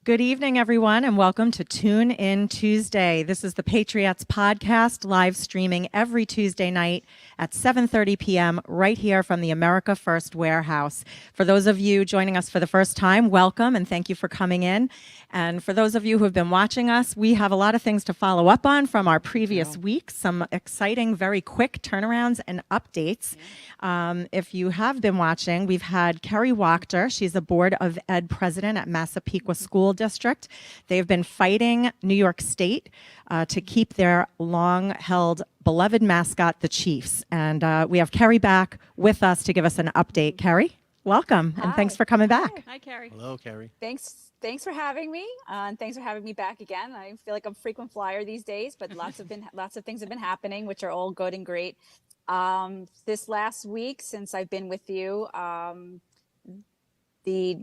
Good evening, everyone, and welcome to Tune In Tuesday. This is the Patriettes Podcast, live streaming every Tuesday night at 7:30 p.m. right here from the America First Warehouse. For those of you joining us for the first time, welcome and thank you for coming in. And for those of you who have been watching us, we have a lot of things to follow up on from our previous week, some exciting, very quick turnarounds and updates. If you have been watching, we've had Kerry Wachter. She's the Board of Ed President at Massapequa School District. They've been fighting New York State to keep their long-held beloved mascot, the Chiefs. And we have Kerry back with us to give us an update. Kerry, welcome, and thanks for coming back. Hi, Kerry. Hello, Kerry. Thanks for having me, and thanks for having me back again. I feel like I'm a frequent flyer these days, but lots of things have been happening, which are all good and great. This last week, since I've been with you, the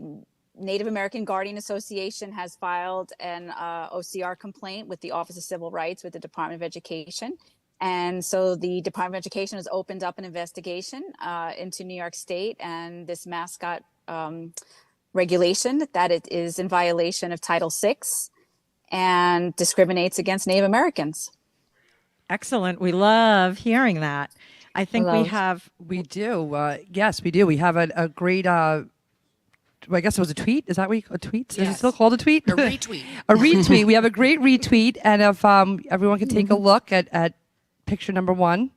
Native American Guardian Association has filed an OCR complaint with the Office of Civil Rights with the Department of Education. And so the Department of Education has opened up an investigation into New York State and this mascot regulation that it is in violation of Title VI and discriminates against Native Americans. Excellent. We love hearing that. I think we do. Yes, we do. We have a great, I guess it was a tweet. Is that what a tweet? Yes. Is it still called a tweet? A retweet. A retweet. We have a great retweet. And if everyone could take a look at picture number one.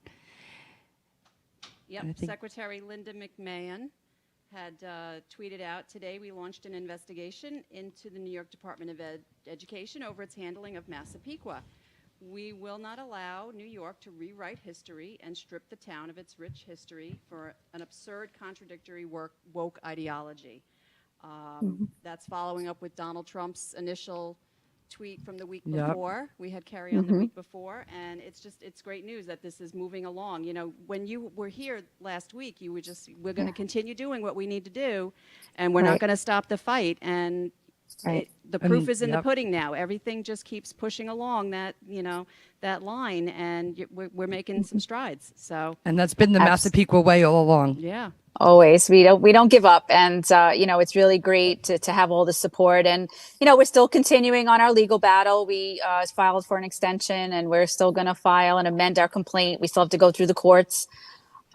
Yep, Secretary Linda McMahon had tweeted out today, we launched an investigation into the New York Department of Education over its handling of Massapequa. We will not allow New York to rewrite history and strip the town of its rich history for an absurd, contradictory, woke ideology. That's following up with Donald Trump's initial tweet from the week before. We had Kerry on the week before, and it's great news that this is moving along. You know, when you were here last week, you were we're going to continue doing what we need to do, and we're not going to stop the fight. And the proof is in the pudding now. Everything just keeps pushing along that line, and we're making some strides. So, and that's been the Massapequa way all along. Yeah. Always. We don't give up. And, it's really great to have all the support. And, we're still continuing on our legal battle. We filed for an extension, and we're still going to file and amend our complaint. We still have to go through the courts.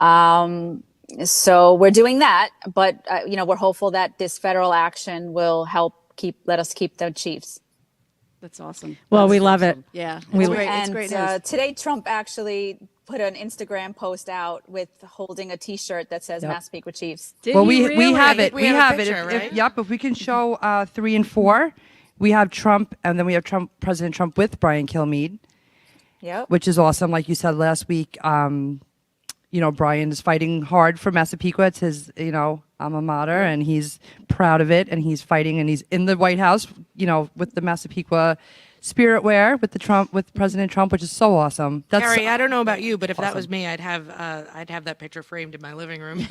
So we're doing that. But, we're hopeful that this federal action will help let us keep the Chiefs. That's awesome. Well, we love it. Yeah. It's great news. Today, Trump actually put an Instagram post out with holding a T-shirt that says Massapequa Chiefs. We have it. We have it. If we can show 3 and 4, we have Trump, and then we have President Trump with Brian Kilmeade. Yep. Which is awesome. Like you said last week, Brian is fighting hard for Massapequa. It's his, alma mater, and he's proud of it, and he's fighting, and he's in the White House, with the Massapequa spirit wear with President Trump, which is so awesome. Carrie, I don't know about you, but if that was me, I'd have that picture framed in my living room. we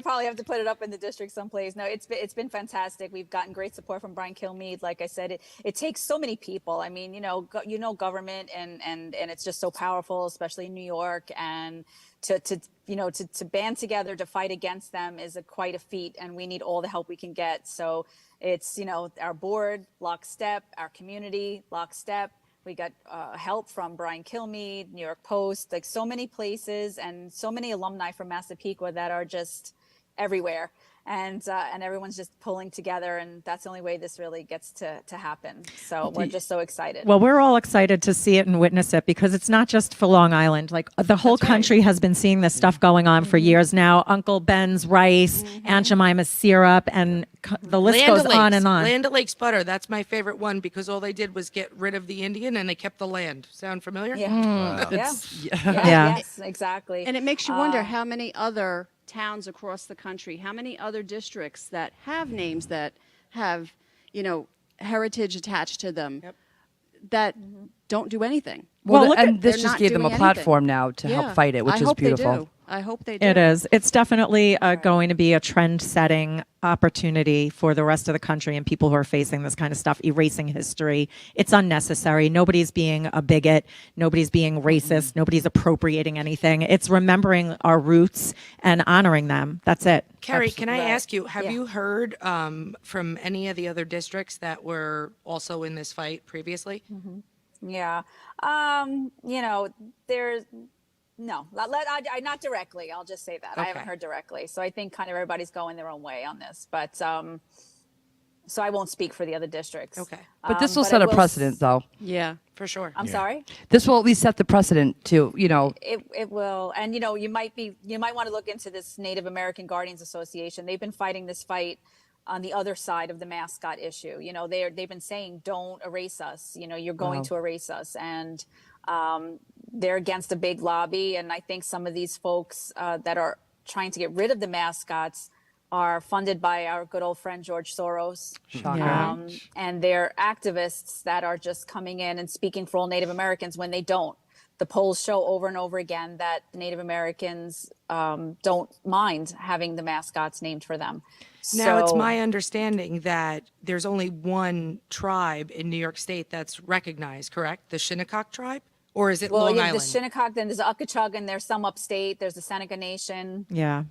probably have to put it up in the district someplace. No, it's been fantastic. We've gotten great support from Brian Kilmeade. Like I said, it takes so many people. I mean, government and it's just so powerful, especially in New York, and to band together to fight against them is quite a feat, and we need all the help we can get. So it's, our board, lockstep, our community, lockstep. We got help from Brian Kilmeade, New York Post, like so many places, and so many alumni from Massapequa that are just everywhere. And everyone's just pulling together, and that's the only way this really gets to happen. So we're just so excited. Well, we're all excited to see it and witness it, because it's not just for Long Island. Like, the whole country has been seeing this stuff going on for years now. Uncle Ben's rice, Aunt Jemima's syrup, and the list goes on and on. Land O'Lakes butter, that's my favorite one, because all they did was get rid of the Indian and they kept the land. Sound familiar? Yeah. Yeah. Yes, exactly. And it makes you wonder how many other towns across the country, how many other districts that have names that have, heritage attached to them, that don't do anything. Well, look and at- this They're just not gave them a doing platform anything. now to Yeah. help fight it, which I is hope beautiful. They do. I hope they do. It is. It's definitely going to be a trend-setting opportunity for the rest of the country and people who are facing this kind of stuff, erasing history. It's unnecessary. Nobody's being a bigot. Nobody's being racist. Nobody's appropriating anything. It's remembering our roots and honoring them. That's it. Carrie, can I Right. ask you, have Yeah. you heard from any of the other districts that were also in this fight previously? Yeah. There's no, not directly. I'll just say that I haven't Okay. heard directly. So I think kind of everybody's going their own way on this, but so I won't speak for the other districts. Okay. But this will but set I a precedent, though. Yeah. For sure. I'm sorry. This will at least set the precedent to, It will, and you might want to look into this Native American Guardians Association. They've been fighting this fight on the other side of the mascot issue. They've been saying, don't erase us. You're going to erase us, and they're against a big lobby. And I think some of these folks that are trying to get rid of the mascots are funded by our good old friend George Soros. Yeah. And they're activists that are just coming in and speaking for all Native Americans when they don't. The polls show over and over again that Native Americans don't mind having the mascots named for them. Now, it's So- my understanding that there's only one tribe in New York State that's recognized, correct? The Shinnecock tribe? Or is it well, Long you have the Island? Shinnecock, then there's the Uckachug, and there's some upstate. There's the Seneca Nation. Yeah.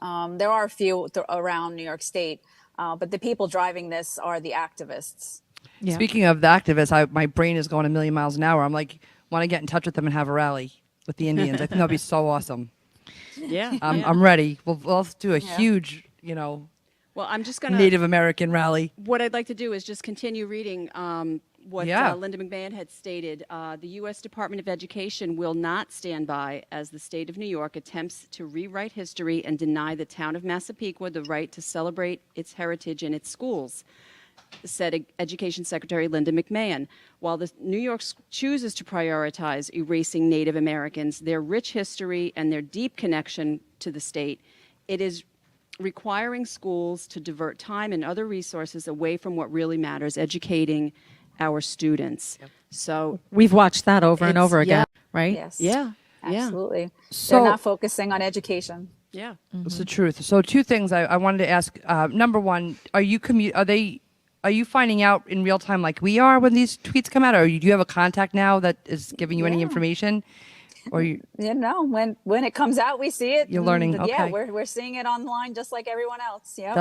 There are a few around New York State, but the people driving this are the activists. Yeah. Speaking of the activists, my brain is going a million miles an hour. I'm like, want to get in touch with them and have a rally with the Indians. I think that'd be so awesome. Yeah. I'm ready. We'll do a huge, Well, I'm just going to. Native American rally. What I'd like to do is just continue reading what Yeah. Linda McMahon had stated. The U.S. Department of Education will not stand by as the state of New York attempts to rewrite history and deny the town of Massapequa the right to celebrate its heritage in its schools, said Education Secretary Linda McMahon. While New York chooses to prioritize erasing Native Americans, their rich history, and their deep connection to the state, it is requiring schools to divert time and other resources away from what really matters, educating our students. So, We've watched that over and It's- over again, yeah. right? Yes. yeah, Absolutely. So- They're not focusing on education. yeah. It's the truth. So two things I wanted to ask. Number one, are you finding out in real time like we are when these tweets come out, or do you have a contact now that is giving you any Yeah. information? Or When it comes out, we see it. You're learning, And, Yeah, okay. we're seeing it online just like everyone else. Yeah.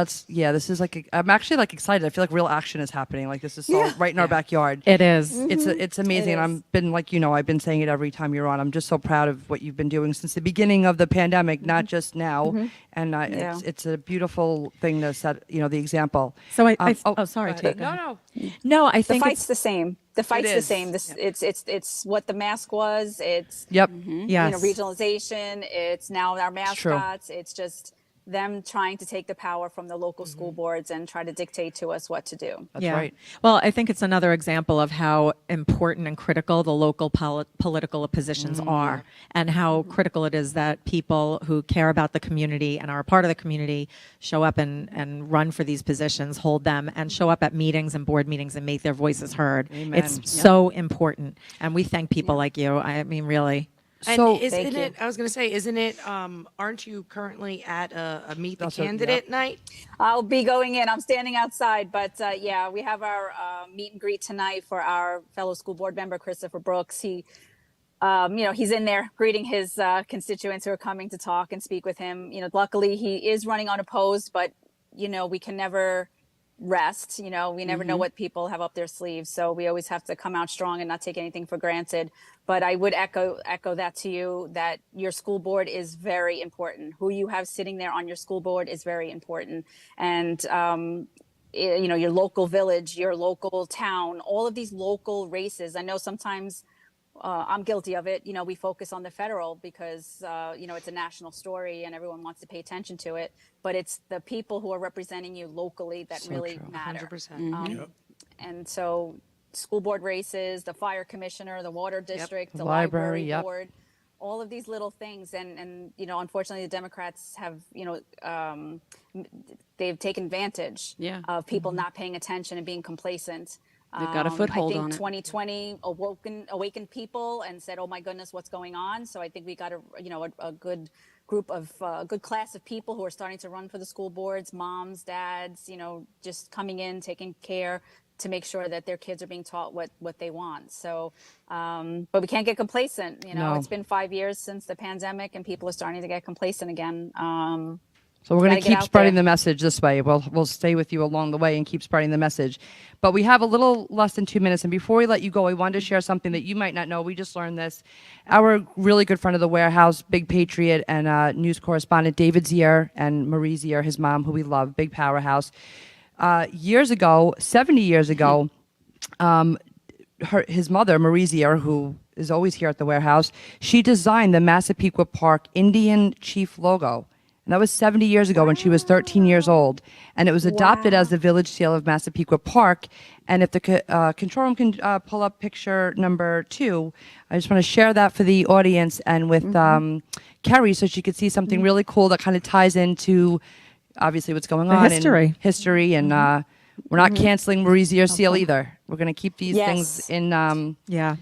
this is like I'm actually like excited. I feel like real action is happening. Like this is so right in our backyard. It is. It's amazing. And is. I've been like, I've been saying it every time you're on. I'm just so proud of what you've been doing since the beginning of the pandemic, not just now. And Yeah. it's a beautiful thing to set, the example. So sorry, Go ahead. Tika. No. No, I the think fight's the same. The fight's the is. same. It's what the mask was. It's Yep. yes. regionalization. It's now our true. mascots. It's just them trying to take the power from the local school boards and try to dictate to us what to do. That's right. Well, I think it's another example of how important and critical the local political positions are, and how critical it is that people who care about the community and are a part of the community show up and run for these positions, hold them, and show up at meetings and board meetings and make their voices heard. Amen. It's so important. And we thank people like you. I mean, really. And So isn't you. it, I was going to say, isn't it, aren't you currently at a Meet the That's what- Candidate night? I'll be going in. I'm standing outside, but yeah, we have our meet and greet tonight for our fellow school board member Christopher Brooks. He, he's in there greeting his constituents who are coming to talk and speak with him. Luckily he is running unopposed, but we can never rest. We never know what people have up their sleeves, so we always have to come out strong and not take anything for granted. But I would echo that to you, that your school board is very important. Who you have sitting there on your school board is very important. And your local village, your local town, all of these local races. I know sometimes I'm guilty of it. We focus on the federal because, it's a national story and everyone wants to pay attention to it. But it's the people who are representing you locally that really true. matter. 100%. And so school board races, the fire commissioner, the water district, the Library, library yep. board, all of these little things. And unfortunately, the Democrats have, they've taken advantage Yeah. of people not paying attention and being complacent. They've got a foothold I think on it. 2020 awakened people and said, "Oh my goodness, what's going on?" So I think we got a good group of good class of people who are starting to run for the school boards, moms, dads, just coming in, taking care to make sure that their kids are being taught what they want. So, but we can't get complacent. No. It's been 5 years since the pandemic, and people are starting to get complacent again. So we're going Gotta to get keep out spreading there. the message this way. We'll stay with you along the way and keep spreading the message. But we have a little less than 2 minutes. And before we let you go, I wanted to share something that you might not know. We just learned this. Our really good friend of the warehouse, big patriot and news correspondent, David Zier and Marie Zier, his mom, who we love, big powerhouse. Years ago, 70 years ago, his mother, Marie Zier, who is always here at the warehouse, she designed the Massapequa Park Indian Chief logo. And that was 70 years ago when she was 13 years old. And it was adopted as the village seal of Massapequa Park. And if the control room can pull up picture number 2, I just want to share that for the audience and with Kerry so she could see something really cool that kind of ties into obviously what's going on history. in history. And we're not canceling Marie Zier's seal either. We're going to keep these things in, Yeah.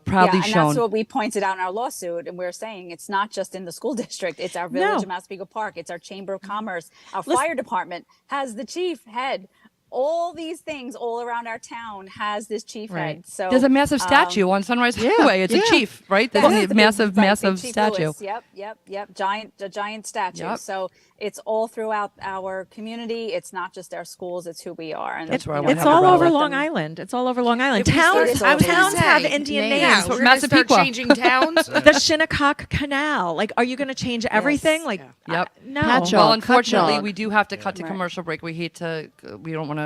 proudly and shown. that's what we pointed out in our lawsuit, and we're saying it's not just in the school district, it's our village No. of Massapequa Park, it's our chamber of commerce, our fire department has the chief head, all these things all around our town has this chief head. So There's a massive statue on Sunrise Highway. It's a chief, right? There's a massive, massive Chief statue. Lewis. Yep. A giant statue. Yep. So it's all throughout our community. It's not just our schools. It's who we are. And That's where I you know, want It's to have a all rally. over them. Long Island. It's all over Long Island. If we Towns, start- I was gonna towns have say, Indian Yeah, names. we're going to start Massapequa. changing towns. The Shinnecock Canal. Like, are you going to change everything? Like, Yep. no. Patch Well, Cut unfortunately, dog. we do have to cut to Right. commercial break. We don't want to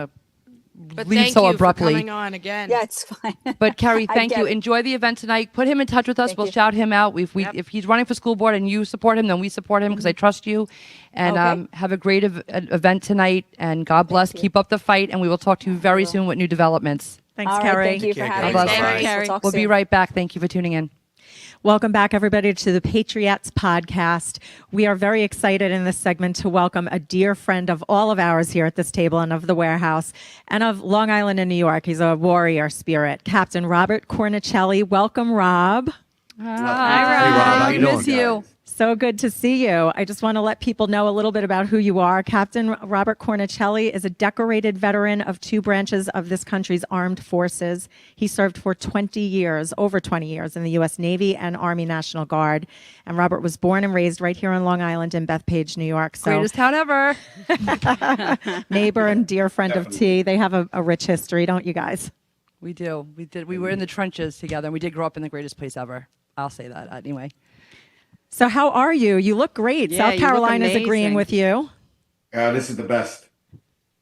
But leave thank so you abruptly. for coming on again. Yeah, it's fine. But Kerry, I thank get you. it. Enjoy the event tonight. Put him in touch with us. Thank We'll you. shout him out. Yep. If he's running for school board and you support him, then we support him because I trust you. And Okay. have a great event tonight. And God bless. you. Keep up the fight. And we will talk to you very soon with new developments. Thanks, All right, Kerry. thank you for Okay, having God me. bless. Thanks, We'll talk We'll be soon. right back. Thank you for tuning in. Welcome back, everybody, to the Patriettes Podcast. We are very excited in this segment to welcome a dear friend of all of ours here at this table and of the warehouse and of Long Island and New York. He's a warrior spirit, Captain Robert Cornicelli. Welcome, Rob. Hey, Rob. How you doing, Miss you. guys? So good to see you. I just want to let people know a little bit about who you are. Captain Robert Cornicelli is a decorated veteran of 2 branches of this country's armed forces. He served for 20 years, over 20 years, in the U.S. Navy and Army National Guard. And Robert was born and raised right here in Long Island in Bethpage, New York. So Greatest town ever. neighbor and dear friend of T. They have a rich history, don't you guys? We do. We did. We were in the trenches together. And we did grow up in the greatest place ever. I'll say that anyway. So how are you? You look great. Yeah, South you look Carolina's agreeing amazing. with you. This is the best.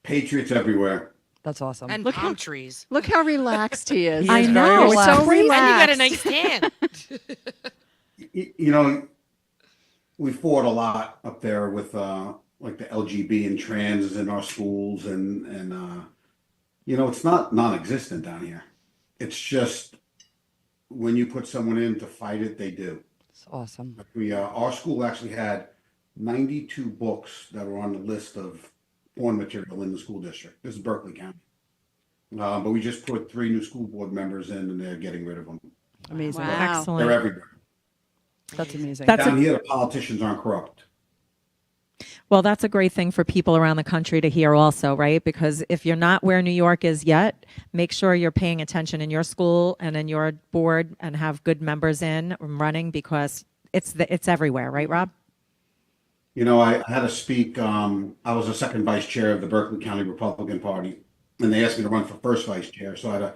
Patriots everywhere. That's awesome. And Look palm how- trees. Look how relaxed he is. He I is very know. relaxed. So So relaxed. And you got a nice tan. You know, we fought a lot up there with like the LGB and trans in our schools, and it's not non-existent down here. It's just when you put someone in to fight it, they do. It's awesome. Our school actually had 92 books that were on the list of porn material in the school district. This is Berkeley County. But we just put 3 new school board members in, and they're getting rid of them. Amazing. Wow. They're Excellent. everywhere. That's amazing. That's Down here, the politicians aren't corrupt. Well, that's a great thing for people around the country to hear also, right? Because if you're not where New York is yet, make sure you're paying attention in your school and in your board and have good members in running because it's everywhere, right, Rob? You know, I had to speak. I was a second vice chair of the Berkeley County Republican Party, and they asked me to run for first vice chair. So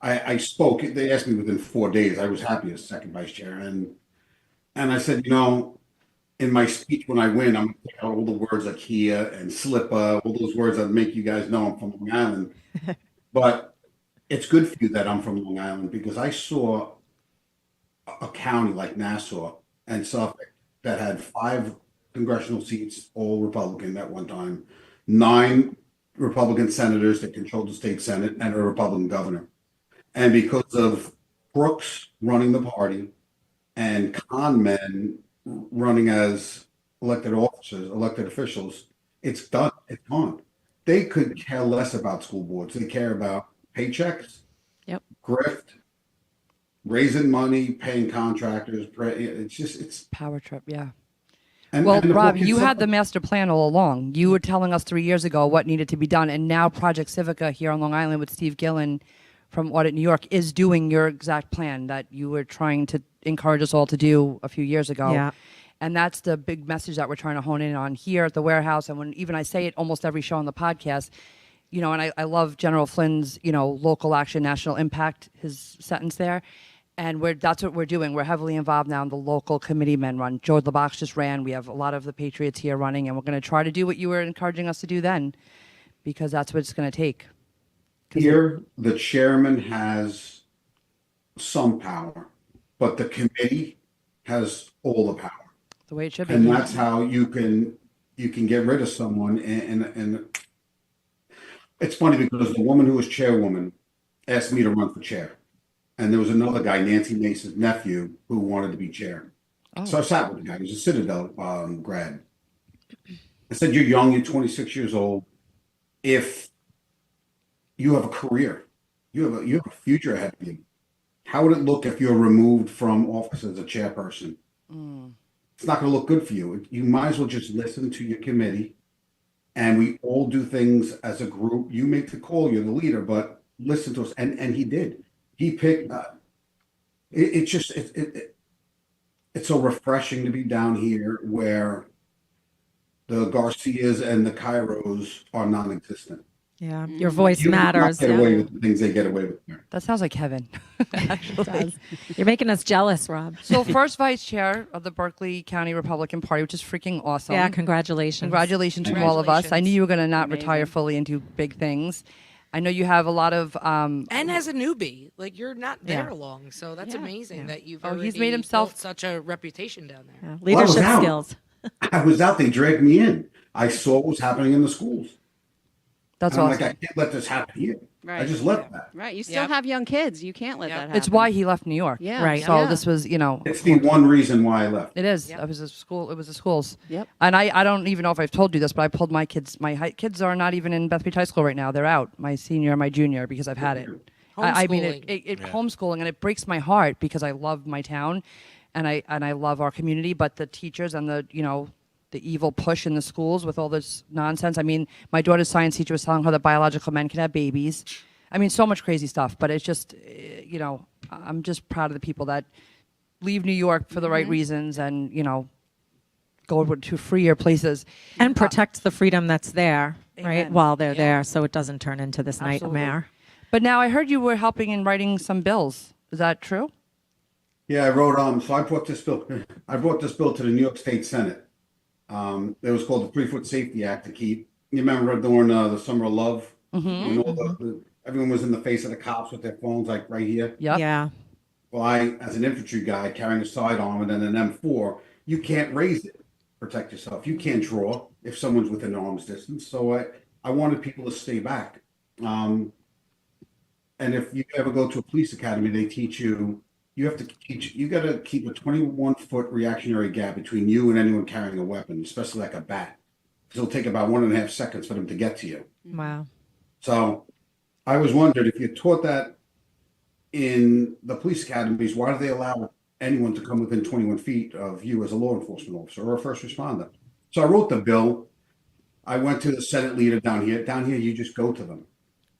I spoke. They asked me within 4 days. I was happy as second vice chair, and I said, in my speech when I win, I'm going to take out all the words like Kia and Slippa, all those words that make you guys know I'm from Long Island. But it's good for you that I'm from Long Island because I saw a county like Nassau and Suffolk that had 5 congressional seats, all Republican at one time, 9 Republican senators that controlled the state Senate, and a Republican governor. And because of crooks running the party and con men running as elected officers, elected officials, it's done. It's gone. They could care less about school boards. They care about paychecks, Yep. grift, raising money, paying contractors. It's Power trip, yeah. and, Well, and the Rob, book is you had the simple. master plan all along. You were telling us 3 years ago what needed to be done, and now Project Civica here on Long Island with Steve Gillen from Audit New York is doing your exact plan that you were trying to encourage us all to do a few years ago. Yeah. And that's the big message that we're trying to hone in on here at the warehouse. And when even I say it almost every show on the podcast, you know, and I love General Flynn's, you know, local action, national impact, his sentence there. And that's what we're doing. We're heavily involved now in the local committee men run. George LeBach just ran. We have a lot of the Patriots here running, and we're going to try to do what you were encouraging us to do then, because that's what it's going to take. Here, the chairman has some power, but the committee has all the power. The way it should be. And that's how you can get rid of someone. And it's funny because the woman who was chairwoman asked me to run for chair. And there was another guy, Nancy Mason's nephew, who wanted to be chair. Oh. So I sat with the guy. He was a Citadel grad. I said, "You're young. You're 26 years old. If you have a career, you have a future ahead of you. How would it look if you're removed from office as a chairperson? It's not going to look good for you. You might as well just listen to your committee, and we all do things as a group. You make the call. You're the leader, but listen to us." And he did. He picked. It's so refreshing to be down here where the Garcias and the Cairos are non-existent. Yeah. Your voice You cannot matters. get Yeah. away with the things they get away with here. That sounds like heaven, actually. You're making us jealous, Rob. So first vice chair of the Berkeley County Republican Party, which is freaking awesome. Yeah, congratulations. Congratulations from all of us. I knew you were going to not Amazing. retire fully and do big things. I know you have a lot of. And as a newbie, like you're not there Yeah. long, so that's Yeah. amazing that you've Oh, he's already made himself- built such a reputation down there. Yeah, Well, I was leadership out. skills. I was out. They dragged me in. I saw what was happening in the schools. That's And I'm awesome. like, I can't let this happen here. I Right. just left that. Right. You still Yep. have young kids. You can't let Yep. that happen. It's why he left New York. Yeah. Right. So Yeah. this was, you know, It's the one reason why I left. it is. Yep. It was a school. It was the schools. Yep. And I don't even know if I've told you this, but I pulled my kids. Kids are not even in Bethpage High School right now. They're out. My senior, my junior, because I've had it. I mean, Homeschooling. homeschooling, and it breaks my heart because I love my town, and I love our community. But the teachers and the the evil push in the schools with all this nonsense. I mean, my daughter's science teacher was telling her that biological men can have babies. I mean, so much crazy stuff. But it's just, I'm just proud of the people that leave New York for the right reasons and, go to freer places. And protect the freedom that's there, right, Amen. while they're there, so it doesn't turn into this nightmare. But now I heard you were helping in writing some bills. Is that true? Yeah, I wrote so I brought this bill. I brought this bill to the New York State Senate. It was called the 3-Foot Safety Act to keep. You remember during the Summer of Love, everyone was in the face of the cops with their phones, like right here. Yep. Yeah. Well, I, as an infantry guy carrying a sidearm and then an M4, you can't raise it, protect yourself. You can't draw if someone's within arm's distance. So I wanted people to stay back. And if you ever go to a police academy, they teach you. You got to keep a 21-foot reactionary gap between you and anyone carrying a weapon, especially like a bat. Because it'll take about 1.5 seconds for them to get to you. Wow. So I was wondering if you taught that in the police academies, why do they allow anyone to come within 21 feet of you as a law enforcement officer or a first responder? So I wrote the bill. I went to the Senate leader down here. Down here, you just go to them.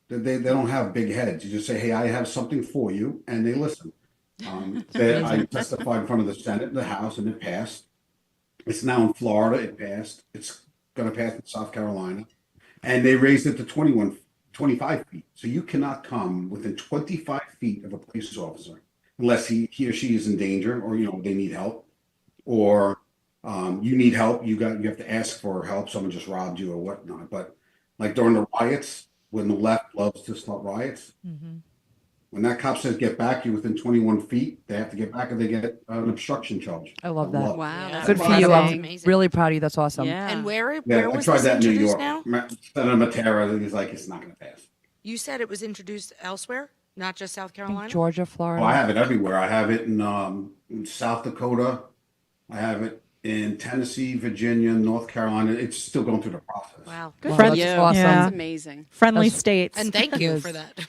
They don't have big heads. You just say, hey, I have something for you, and they listen. I testified in front of the Senate and the House, and it passed. It's now in Florida. It passed. It's going to pass in South Carolina. And they raised it to 25 feet. So you cannot come within 25 feet of a police officer unless he or she is in danger or, they need help or you need help. You have to ask for help. Someone just robbed you or whatnot. But like during the riots, when the left loves to start riots, when that cop says get back, you're within 21 feet, they have to get back or they get an obstruction charge. I love that. Wow. Yeah. That's Good for you. amazing. I'm Amazing. really proud of you. That's awesome. Yeah. And where Yeah, I was tried this that in New introduced York. now? Senator Matera, he's like, it's not going to pass. You said it was introduced elsewhere, not just South I think Carolina? Georgia, Florida. Oh, I have it everywhere. I have it in South Dakota. I have it in Tennessee, Virginia, North Carolina. It's still going through the process. Wow. Good Wow, for that's you. awesome. Yeah. That's amazing. Friendly That's- states. And thank you Yes. for that.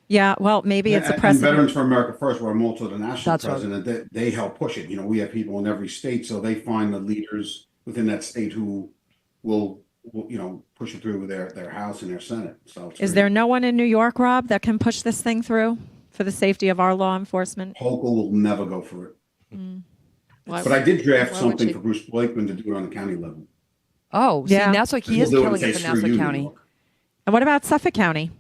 Yeah, well, maybe it's a And precedent. Veterans for America First, where I'm also the national That's right. president, they help push it. You know, we have people in every state, so they find the leaders within that state who will push it through their House and their Senate. So it's Is great. there no one in New York, Rob, that can push this thing through for the safety of our law enforcement? Hochul will never go for it. Why- But I did draft why would something she? for Bruce Blakeman to do it on the county level. Oh, see, Yeah. that's like he We'll is do it and killing say, it for "Screw Nassau you, New County. York." And what about Suffolk County?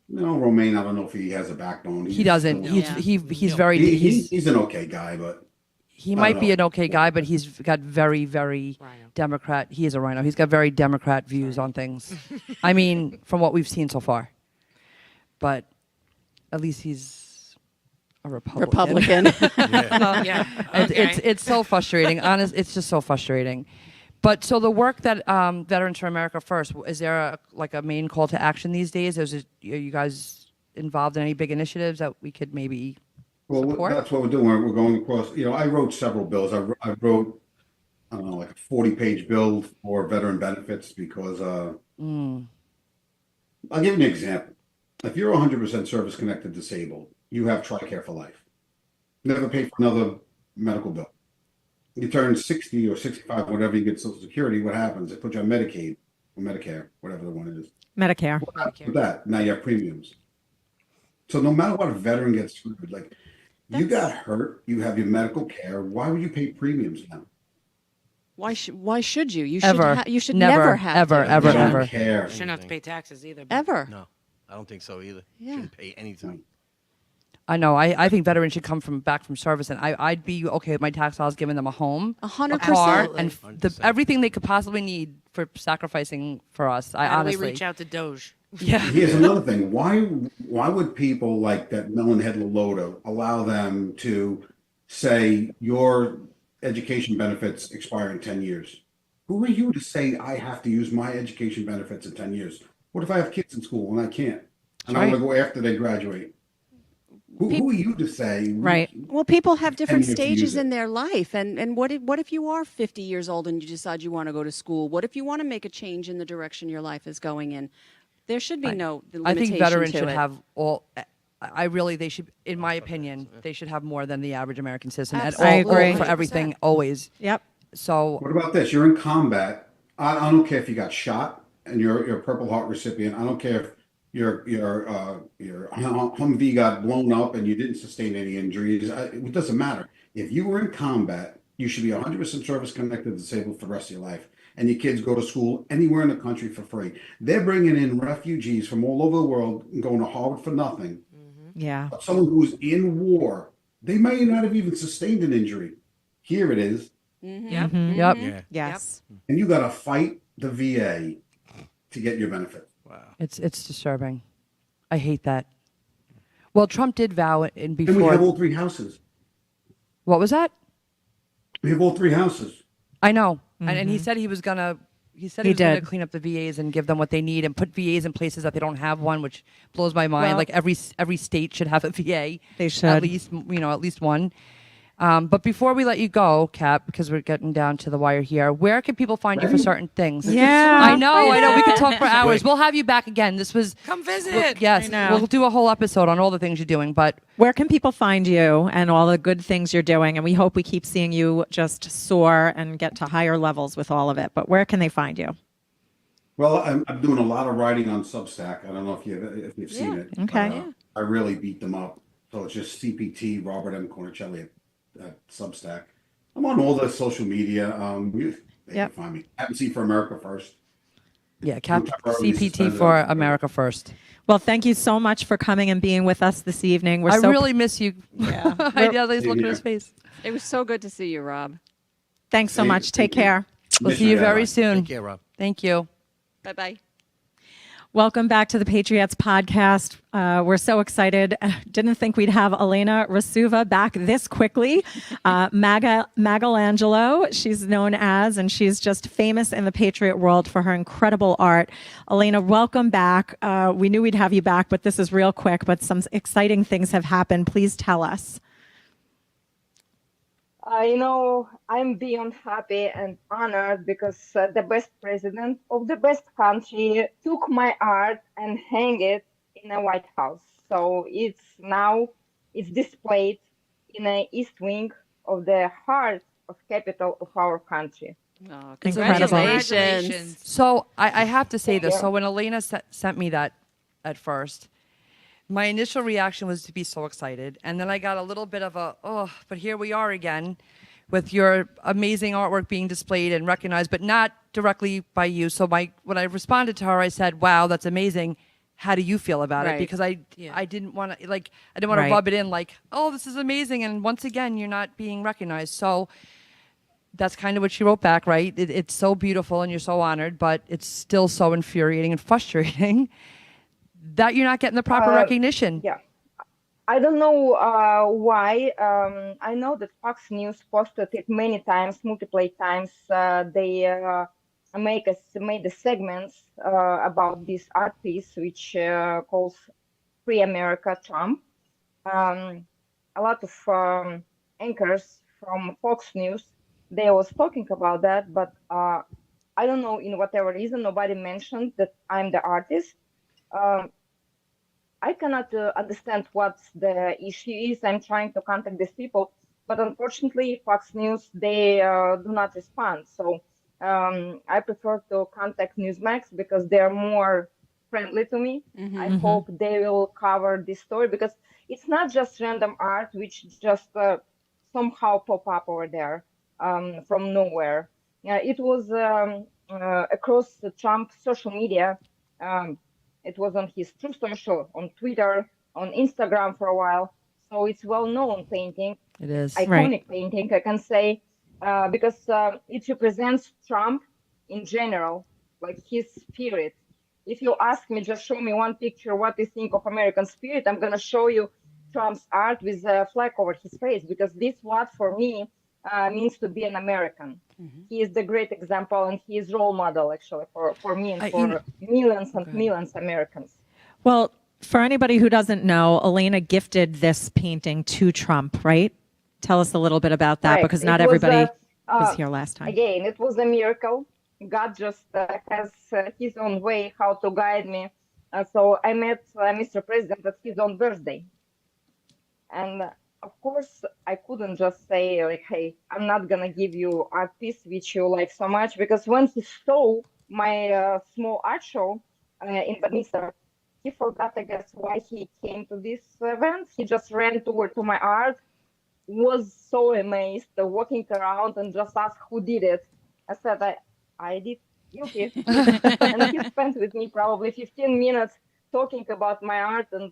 No, Romaine, I don't know if he has a backbone. He doesn't. still- He's Yeah. he's very he's an okay guy, but he I might don't be know. an okay guy, but he's got very Rhino. Democrat. He is a rhino. He's got very Democrat views on things. I mean, from what we've seen so far. But at least he's a Republican. Yeah. It's so frustrating. Honest, it's just so frustrating. But so the work that Veterans for America First, is there a main call to action these days? Are you guys involved in any big initiatives that we could maybe support? that's what we're doing. We're going across. You know, I wrote several bills. I wrote, I don't know, like a 40-page bill for veteran benefits because I'll give you an example. If you're 100% service-connected disabled, you have TRICARE for life. Never pay for another medical bill. You turn 60 or 65, whatever, you get Social Security, what happens? They put you on Medicaid or Medicare, whatever the one is. Medicare. What happens with that? Now you have premiums. So no matter what a veteran gets screwed, like you got hurt, you have your medical care. Why would you pay premiums now? Why should you? You Ever. should. You should Never, never have ever, to. ever, I don't ever. care. Shouldn't have to pay taxes either. but- Ever. No, I don't think so either. Yeah. Shouldn't pay anything. I know. I think veterans should come back from service, and I'd be okay with my tax dollars giving them a home, 100%. car, and 100%. everything they could possibly need for sacrificing for us. I How do honestly. we reach out to Doge? Yeah. Here's another thing. Why would people like that Melonhead Lolota allow them to say your education benefits expire in 10 years? Who are you to say I have to use my education benefits in 10 years? What if I have kids in school and I can't? And I want to go after they graduate? Who are you to say? Right. Well, people have different years to use stages it. in their life, and what if you are 50 years old and you decide you want to go to school? What if you want to make a change in the direction your life is going in? There should be no I limitation think veterans to should it. have all. They should, in my opinion, they should have more than the average American citizen at all. I agree. For everything, always. Yep. So What about this? You're in combat. I don't care if you got shot and you're a Purple Heart recipient. I don't care if your Humvee got blown up and you didn't sustain any injuries. It doesn't matter. If you were in combat, you should be 100% service connected disabled for the rest of your life. And your kids go to school anywhere in the country for free. They're bringing in refugees from all over the world and going to Harvard for nothing. Yeah. But someone who's in war, they may not have even sustained an injury. Here it is. Yep. yep, Yeah. Yes. And you got to fight the VA to get your benefit. Wow. it's disturbing. I hate that. Well, Trump did vow in And we before. have all three houses. What was that? We have all three houses. I know, and he said he was gonna. He said He he was gonna did. clean up the VAs and give them what they need and put VAs in places that they don't have one, which blows my mind. Well- Like every state should have a VA. They should. At least at least one. But before we let you go, Cap, because we're getting down to the wire here, where can people find you for Right. certain things? Yeah. I know. We could talk for hours. We'll have you back again. This was Come visit. yes. I know. We'll do a whole episode on all the things you're doing. But Where can people find you and all the good things you're doing? And we hope we keep seeing you just soar and get to higher levels with all of it. But where can they find you? Well, I'm doing a lot of writing on Substack. I don't know if you've seen it. Okay. But, I really beat them up. So it's just CPT Robert M. Cornicelli at Substack. I'm on all the social media. They Yep. can find me. Advocacy for America First. yeah, Cap Temporarily CPT suspended for on- America First. Well, thank you so much for coming and being with us this evening. We're I so really miss you. Yeah. I just look at Yeah. his face. It was so good to see you, Rob. Thanks so much. Take Thank you. care. We'll Miss see you you very guys. soon. Take care, Rob. Thank you. Bye bye. Welcome back to the Patriots Podcast. We're so excited. Didn't think we'd have Elena Rasuva back this quickly. Magalangelo, she's known as, and she's just famous in the Patriot world for her incredible art. Elena, welcome back. We knew we'd have you back, but this is real quick, but some exciting things have happened. Please tell us. I'm beyond happy and honored because the best president of the best country took my art and hang it in a White House. So it's displayed in the East Wing of the heart of capital of our country. Oh, It's incredible. congratulations. So I have to say Thank this. you. So when Elena sent me that at first, my initial reaction was to be so excited. And then I got a little bit of but here we are again with your amazing artwork being displayed and recognized, but not directly by you. So when I responded to her, I said, wow, that's amazing. How do you feel about it? Right. Because I didn't want to Right. rub it in like, oh, this is amazing. And once again, you're not being recognized. So that's kind of what she wrote back, right? It's so beautiful and you're so honored, but it's still so infuriating and frustrating that you're not getting the proper recognition. Yeah. I don't know why. I know that Fox News posted it many times, multiple times. They made the segments about this art piece, which calls "Free America, Trump." A lot of anchors from Fox News they was talking about that, but I don't know in whatever reason nobody mentioned that I'm the artist. I cannot understand what the issue is. I'm trying to contact these people, but unfortunately, Fox News they do not respond. So I prefer to contact Newsmax because they're more friendly to me. I hope they will cover this story because it's not just random art which just somehow pop up over there from nowhere. It was across the Trump social media. It was on his True Social, on Twitter, on Instagram for a while. So it's well-known painting, It is. iconic painting, I can say, because it represents Trump in general, like his spirit. If you ask me, just show me one picture, what you think of American spirit, I'm going to show you Trump's art with a flag over his face, because this what, for me, means to be an American. He is the great example, and he is role model, actually, for me and for millions and millions of Americans. Well, for anybody who doesn't know, Elena gifted this painting to Trump, right? Tell us a little bit about that, Right. because not It was, everybody was here last time. Again, it was a miracle. God just has his own way how to guide me. So I met Mr. President at his own birthday. And of course, I couldn't just say, like, hey, I'm not going to give you art piece which you like so much. Because when he saw my small art show in Badminster, he forgot, I guess, why he came to this event. He just ran toward to my art, was so amazed, walking around and just asked who did it. I said, I did. You did. And he spent with me probably 15 minutes talking about my art, and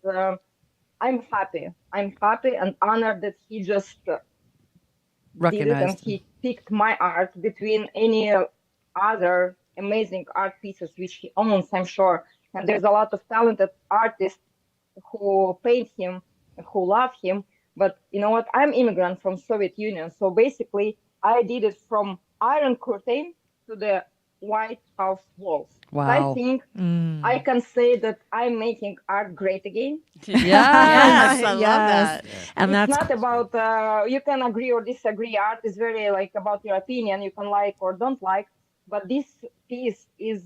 I'm happy. I'm happy and honored that he just did it, and Recognized. he picked my art between any other amazing art pieces which he owns, I'm sure. And there's a lot of talented artists who paint him, who love him. But you know what? I'm immigrant from Soviet Union, so basically I did it from Iron Curtain to the White House walls. Wow. I think I can say that I'm making art great again. Yes, I love yes. that. And It's that's not about you can agree or disagree. Art is very like about your opinion. You can like or don't like, but this piece is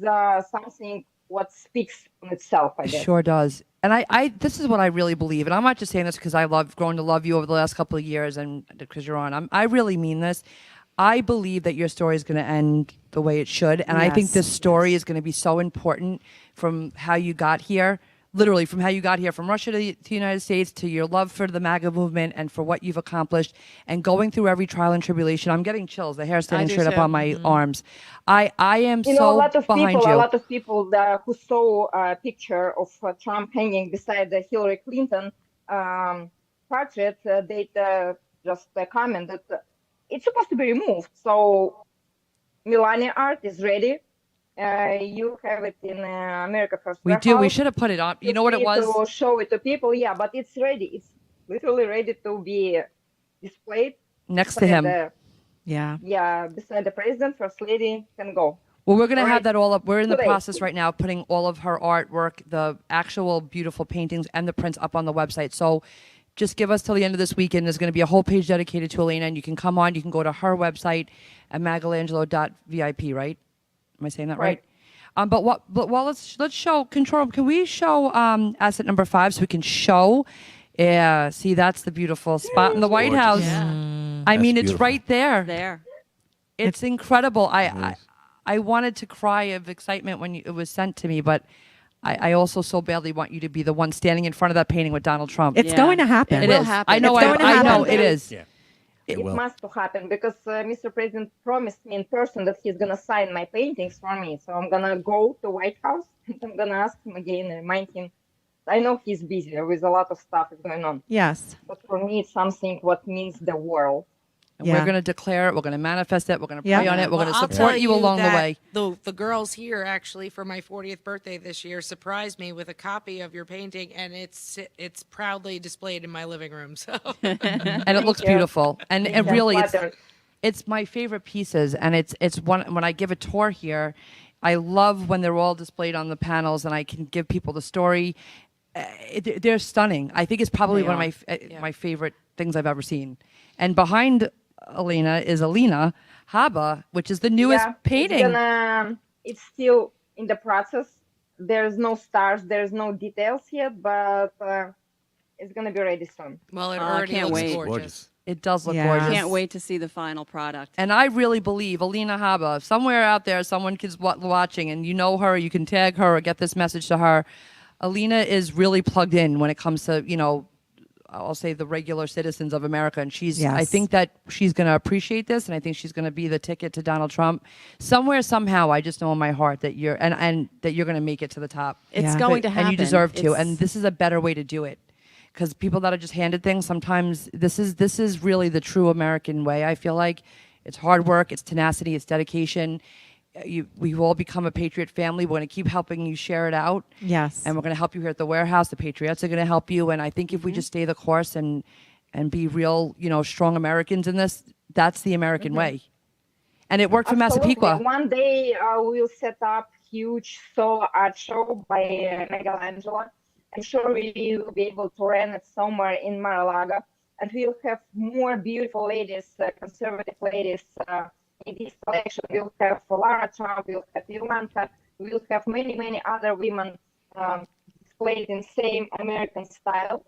something what speaks on itself, I It guess. sure does. And I this is what I really believe, and I'm not just saying this because I love grown to love you over the last couple of years and because you're on. I really mean this. I believe that your story is going to end the way it should, and I think Yes. this story is going to be so important from how you got here, literally from how you got here from Russia to the United States, to your love for the MAGA movement and for what you've accomplished, and going through every trial and tribulation. I'm getting chills. The hair standing do straight up too. on my arms. I am You so know, behind you. a lot of people who saw a picture of Trump hanging beside the Hillary Clinton portrait, they just comment that it's supposed to be removed. So Melania art is ready. You have it in America First. We do. We Warehouse. should have put it on. You Feel know what it free was? to show it to people, yeah, but it's ready. It's literally ready to be displayed. Next to him. Beside the president, first lady can go. Well, we're going to All have right. that all up. We're in the Today. process right now, putting all of her artwork, the actual beautiful paintings and the prints up on the website. So just give us till the end of this weekend. There's going to be a whole page dedicated to Elena, and you can come on. You can go to her website at magalangelo.vip, right? Am I saying that right? But let's show control. Can we show asset number 5 so we can show? Yeah, see, that's the beautiful spot in the White House. Yeah. I mean, it's beautiful. right there. There. It's incredible. I wanted to cry of excitement when it was sent to me, but I also so badly want you to be the one standing in front of that painting with Donald Trump. It's Yeah. going to happen. It It will is. happen. I know. It's going to I know happen. it is. Yeah. It will. must to happen because Mr. President promised me in person that he's gonna sign my paintings for me. So I'm gonna go to White House and I'm gonna ask him again and remind him. I know he's busy with a lot of stuff going on, Yes. but for me it's something what means the world. And Yeah. we're going to declare it. We're going to manifest it. We're going to Yeah. pray on it. We're Well, going to I'll support tell you along the that way. The girls here actually for my 40th birthday this year surprised me with a copy of your painting, and it's proudly displayed in my living room. So And it looks you. beautiful. And it I'm really, flattered. it's my favorite pieces. And it's one, when I give a tour here, I love when they're all displayed on the panels and I can give people the story. They're stunning. I think it's probably They one of are. my favorite things I've ever seen. And behind Elena is Alina Haba, which is the newest painting. It's still in the process. There's no stars, there's no details yet, but it's gonna be ready soon. well, it Oh, I already can't looks wait. gorgeous. It does look Yeah. gorgeous. Can't wait to see the final product. And I really believe Alina Haba, somewhere out there, someone is watching and you know her, you can tag her or get this message to her. Alina is really plugged in when it comes to, I'll say the regular citizens of America. And I Yes. think that she's going to appreciate this. And I think she's going to be the ticket to Donald Trump. Somewhere, somehow, I just know in my heart that you're, and that you're going to make it to the top. It's Yeah. going to happen. And you deserve to. It's- And this is a better way to do it. Because people that are just handed things, sometimes this is really the true American way. I feel like it's hard work, it's tenacity, it's dedication. We've all become a Patriot family. We're going to keep helping you share it out. Yes. And we're going to help you here at the warehouse. The Patriots are going to help you. And I think if we just stay the course and be real, strong Americans in this, that's the American way. And it worked for Absolutely. Massapequa. One day we'll set up huge solo art show by Michelangelo. I'm sure we will be able to rent it somewhere in Mar-a-Lago, and we'll have more beautiful ladies, conservative ladies in this collection. We'll have Lara Trump, we'll have Ivanka, we'll have many other women displayed in same American style.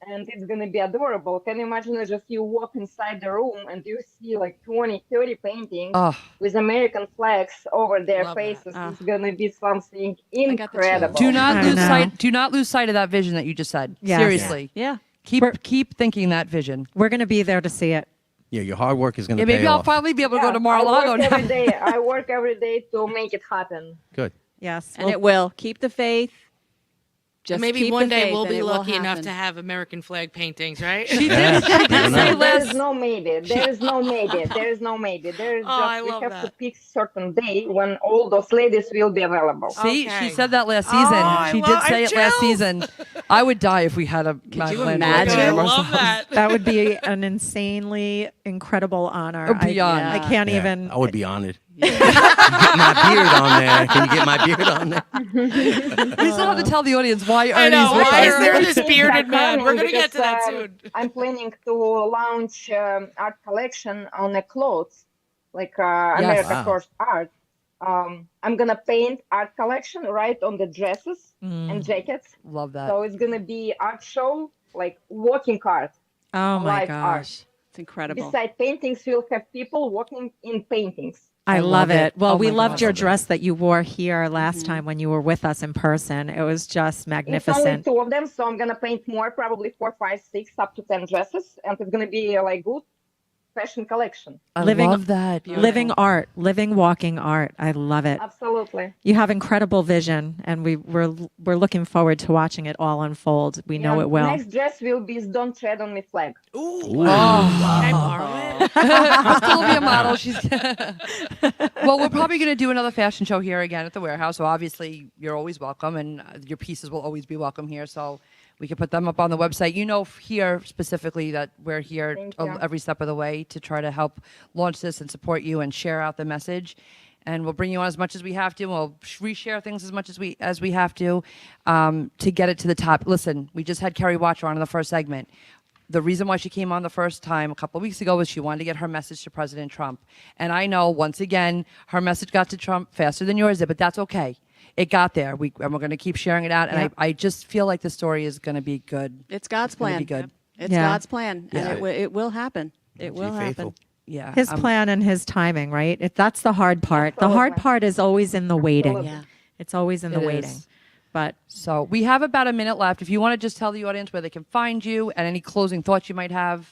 And it's going to be adorable. Can you imagine just you walk inside the room and you see like 20, 30 paintings Oh, with American flags over their Love that. faces? Ah. It's going to be something got the chills. incredible. do not I lose know. sight. Do not lose sight of that vision that you just said. Yes. Seriously, Yeah. keep thinking that vision. We're going to be there to see it. Yeah, your hard work is going to Yeah, pay maybe I'll off. finally be able to go to I Mar-a-Lago work now. every day. I work every day to make it happen. Good. Yes. And it will. Keep the faith. Just Maybe keep one the day faith we'll and be it will lucky enough happen. to have American flag paintings, right? She did say There last. is no maybe. There is no maybe. There is no maybe. There is Oh, I just we love have to that. pick certain day when all those ladies will be available. See, Okay. she said that last season. I she love- did say I it last chills. season. I would die if we had a Michelangelo imagine? I jam love ourselves. that. That would be an insanely incredible honor. Beyond. I can't Yeah, even. I would be honored. You get my beard on there. Can you get my beard on there? We still have to tell the audience why I know. Ernie's with Why us. is there this Things bearded are man? We're coming going to get to that because, soon. I'm planning to launch art collection on the clothes, like America Wow. First Art. I'm gonna paint art collection right on the dresses and jackets. Love that. So it's gonna be art show, like walking art. Oh my live art. gosh. It's incredible. Beside paintings, we'll have people walking in paintings. I love it. Well, Oh we my loved God. your dress that you wore here last time when you were with us in person. It was just It's only magnificent. 2 of them, so I'm gonna paint more, probably 4, 5, 6, up to 10 dresses, and it's gonna be like good fashion collection. I living- love that. Living art, living, walking art. I love it. Absolutely. You have incredible vision, and we're looking forward to watching it all unfold. We know Yeah, it will. Next dress will be "Don't Tread on Me" flag. Ooh. Ooh. Can I borrow it? I'll still be a model. She's well, we're probably going to do another fashion show here again at the warehouse. So obviously, you're always welcome, and your pieces will always be welcome here. So we can put them up on the website. You know, here specifically that we're here Thank you. every step of the way to try to help launch this and support you and share out the message. And we'll bring you on as much as we have to. We'll reshare things as much as we have to get it to the top. Listen, we just had Kerry Watcher on in the first segment. the reason why she came on the first time a couple of weeks ago was she wanted to get her message to President Trump. And I know, once again, her message got to Trump faster than yours did, but that's okay. It got there. And we're going to keep sharing it out. And Yep. I just feel like the story is going to be good. It's God's It's gonna plan. be good. It's Yeah. God's plan, Yeah. and it will happen. It will happen. faithful. Yeah. His plan and his timing, right? That's the hard part. The hard Absolutely. part is always in the waiting. Absolutely. Yeah. It's always in the It waiting. is. But So we have about a minute left. If you want to just tell the audience where they can find you and any closing thoughts you might have.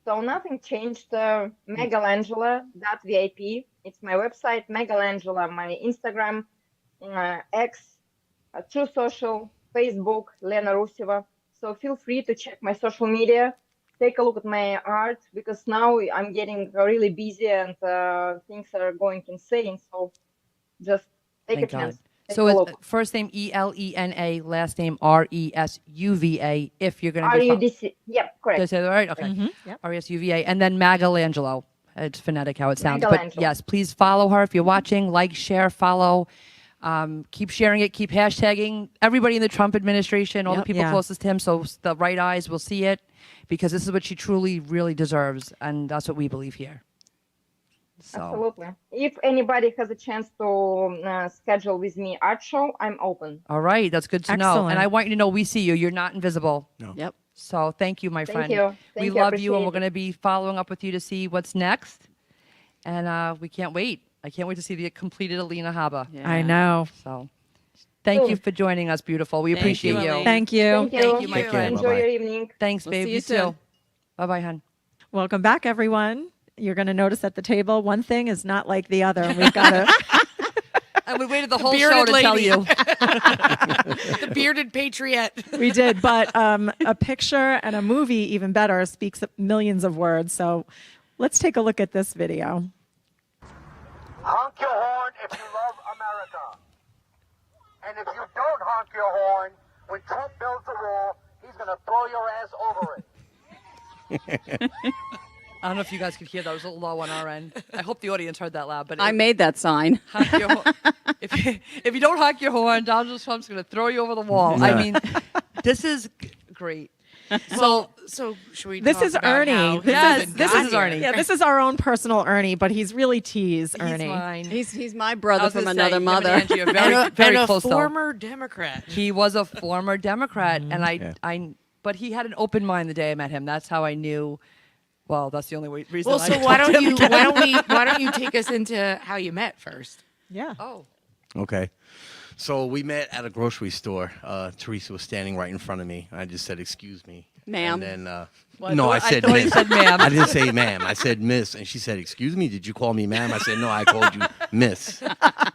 So nothing changed. Megalangela.vip. It's my website, Megalangela, my Instagram, X, True Social, Facebook, Lena Ruseva. So feel free to check my social media. Take a look at my art because now I'm getting really busy and things are going insane. So just take Thank a chance. God. Take So a it's look. first name Elena, last name Resuva. If you're going to be RUDC. Yep, correct. Did I say that right? Okay. Yep. Resuva. And then Magalangelo. It's phonetic how it sounds. But Magalangelo. yes, please follow her if you're watching. Like, share, follow. Keep sharing it. Keep hashtagging everybody in the Trump administration, all the Yep. people Yeah. closest to him, so the right eyes will see it, because this is what she truly, really deserves, and that's what we believe here. So, Absolutely. If anybody has a chance to schedule with me art show, I'm open. all right, that's good to know. And Excellent. I want you to know we see you. You're not invisible. Yep. So thank you, my Thank friend. you. We Thank you. love you, and we're Appreciate going to be following up with you to see what's next. And we can't wait. I can't wait to see the completed Alina Haba. Yeah. I know. So thank you Cool. for joining us, beautiful. We Thank appreciate you, you. Elaine. Thank you. Thank you. Thank you, my Thank you. friend. Enjoy Bye-bye. your evening. Thanks, We'll babe. see you too. soon. Bye-bye, hon. Welcome back, everyone. You're going to notice at the table, one thing is not like the other. And we've got to. And we waited the whole show bearded to tell lady. you. The bearded patriot. We did, but a picture and a movie, even better, speaks millions of words. So let's take a look at this video. Honk your horn if you love America. And if you don't honk your horn, when Trump builds a wall, he's going to throw your ass over it. I don't know if you guys could hear that. It was a little low on our end. I hope the audience heard that loud. But I made that sign. honk your horn. If you don't honk your horn, Donald Trump's going to throw you over the wall. I mean, this is great. So should we? This talk is about Ernie. how This he is even this got is here? Ernie. Yeah, this is our own personal Ernie, but he's really teased He's Ernie. mine. He's my I brother was from gonna another say, him mother. and Angie are very, And very a close, though. former Democrat. He was a former Democrat, and Yeah. but he had an open mind the day I met him. That's how I knew. Well, that's the only reason. Well, I so why talked to don't him you again. why don't you take us into how you met first? Yeah. Oh, Okay. So we met at a grocery store. Teresa was standing right in front of me. I just said, "Excuse me, Ma'am. And then, Well, no, I I said thought you miss. said ma'am. I didn't say ma'am. I said miss. And she said, "Excuse me, did you call me ma'am?" I said, "No, I called you miss."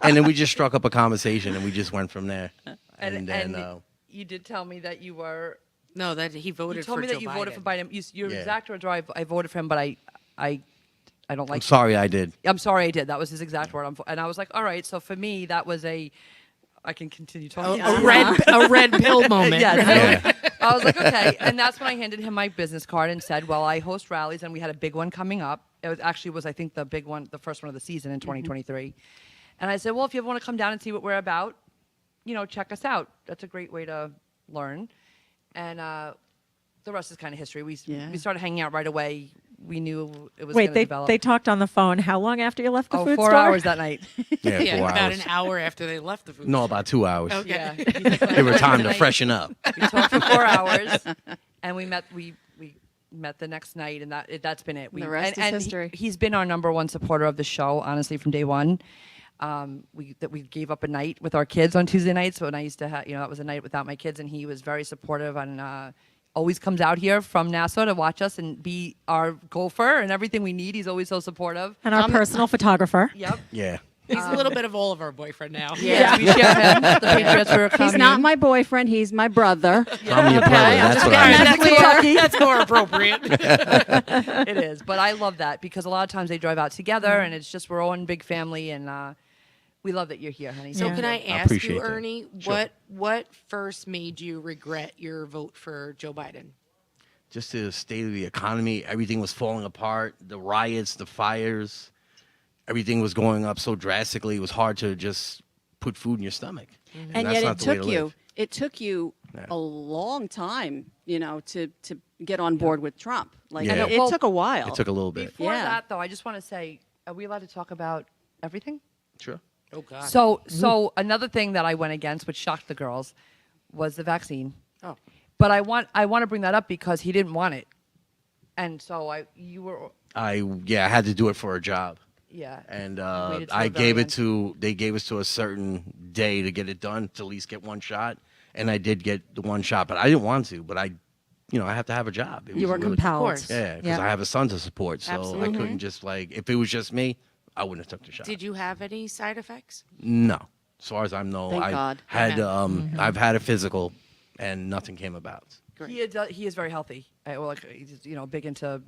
And then we just struck up a conversation, and we just went from there. And then, you did tell me that you were. No, that he voted You told for me Joe that you Biden. voted for Biden. Your Yeah. exact words are, I voted for him, but I don't like. I'm sorry, I did. I'm sorry I did. That was his exact word. And I was like, all right. So for me, that was I can continue talking. A red pill moment. Yes. Yeah. I was like, okay. And that's when I handed him my business card and said, well, I host rallies, and we had a big one coming up. It was I think, the big one, the first one of the season in 2023. And I said, well, if you ever want to come down and see what we're about, check us out. That's a great way to learn. And the rest is kind of history. We started hanging out right away. We knew it was Wait, going to develop. they talked on the phone. How long after you left the food 4 store? hours that night. Yeah, Yeah, 4 about hours. an hour after they left the food. No, about 2 hours. Okay. Yeah. He's like, Give her time to tonight. freshen up. We talked for 4 hours, and we met. We met the next night, and that's been it. The rest is history. He's been our number one supporter of the show, honestly, from day one. We gave up a night with our kids on Tuesday nights when I used to have, that was a night without my kids, and he was very supportive and always comes out here from Nassau to watch us and be our gopher and everything we need. He's always so supportive. And our personal photographer. Yep. Yeah. He's a little bit of all of our boyfriend now. Yeah. We share him. The Patriots were He's not my boyfriend. He's my brother. I'm your brother. That's what getting I that mean. clear. That's more appropriate. It is, but I love that because a lot of times they drive out together, and it's just we're all one big family, and we love that you're here, honey. So Yeah. can I I ask appreciate you, that. Ernie, Sure. what first made you regret your vote for Joe Biden? Just the state of the economy, everything was falling apart. The riots, the fires, everything was going up so drastically. It was hard to just put food in your stomach. And that's yet not it the way took to you. live. It took you a long time, to get on board with Trump. Like Yeah. it took a while. It took a little bit. Before Yeah. that, though, I just want to say, are we allowed to talk about everything? Sure. Oh God. So another thing that I went against, which shocked the girls, was the vaccine. Oh. But I want to bring that up because he didn't want it, and so I had to do it for a job. Yeah. And Waited till I the very gave it end. to, they gave us to a certain day to get it done, to at least get one shot. And I did get the one shot, but I didn't want to. But I have to have a job. It You was were really- compelled. course. Yeah, because Yep. I have a son to support. So Absolutely. I couldn't just if it was just me, I wouldn't have took the shot. Did you have any side effects? No. As far as I know, Thank I God. had Amen. I've had a physical and nothing came about. He is very healthy. He's big into.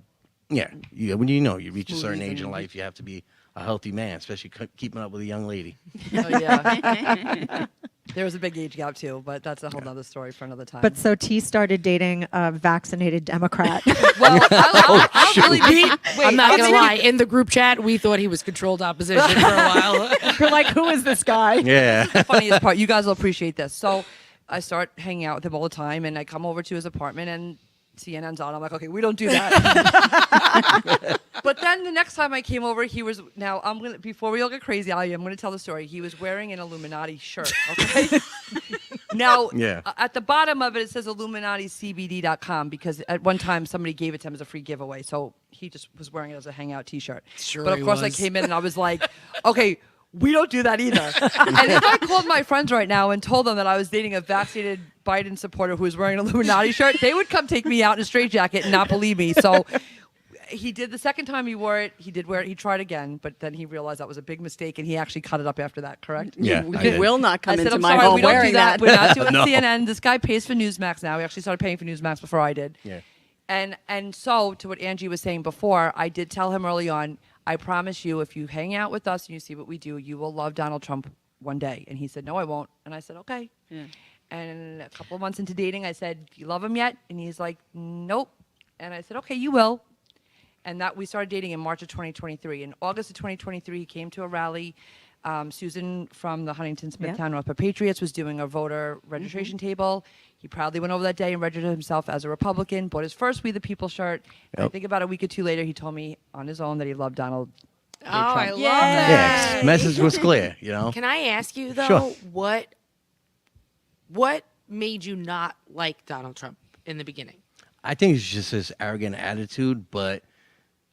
Yeah. When you reach a certain Smoothies age in and- life, you have to be a healthy man, especially keeping up with a young lady. Oh, yeah. There was a big age gap too, but that's a whole other story for another time. But so T started dating a vaccinated Democrat. well, I'll really be. Wait, I'm not I'll gonna be- lie. In the group chat, we thought he was controlled opposition for a while. We're like, who is this guy? Yeah. Funniest part, you guys will appreciate this. So I start hanging out with him all the time, and I come over to his apartment, and CNN's on. I'm like, okay, we don't do that. But then the next time I came over, he was. Now before we all get crazy, I'm gonna tell the story. He was wearing an Illuminati shirt. Okay. Now, Yeah. At the bottom of it, it says IlluminatiCBD.com because at one time somebody gave it to him as a free giveaway. So he just was wearing it as a hangout T-shirt. Sure But of he course, I was. came in and I was like, okay. We don't do that either. And if I called my friends right now and told them that I was dating a vaccinated Biden supporter who was wearing an Illuminati shirt, they would come take me out in a straitjacket and not believe me. So he did the second time he wore it. He did wear it. He tried again, but then he realized that was a big mistake, and he actually cut it up after that. Correct? Yeah. You I did. will not come I said, into I'm my sorry, home we don't wearing do that. that. We're not doing No. CNN. This guy pays for Newsmax now. He actually started paying for Newsmax before I did. Yeah. And so to what Angie was saying before, I did tell him early on, I promise you, if you hang out with us and you see what we do, you will love Donald Trump one day. And he said, no, I won't. And I said, okay. Yeah. And a couple of months into dating, I said, do you love him yet? And he's like, nope. And I said, okay, you will. And that we started dating in March of 2023. In August of 2023, he came to a rally. Susan from the Huntington Smithtown Northwood Patriots was doing a voter registration table. He proudly went over that day and registered himself as a Republican, bought his first We the People shirt. And I think about a week or two later, he told me on his own that he loved Donald J. Oh, I Trump. love Yeah. that. Message was clear, Can I ask you though, Sure. what made you not like Donald Trump in the beginning? I think it's just his arrogant attitude, but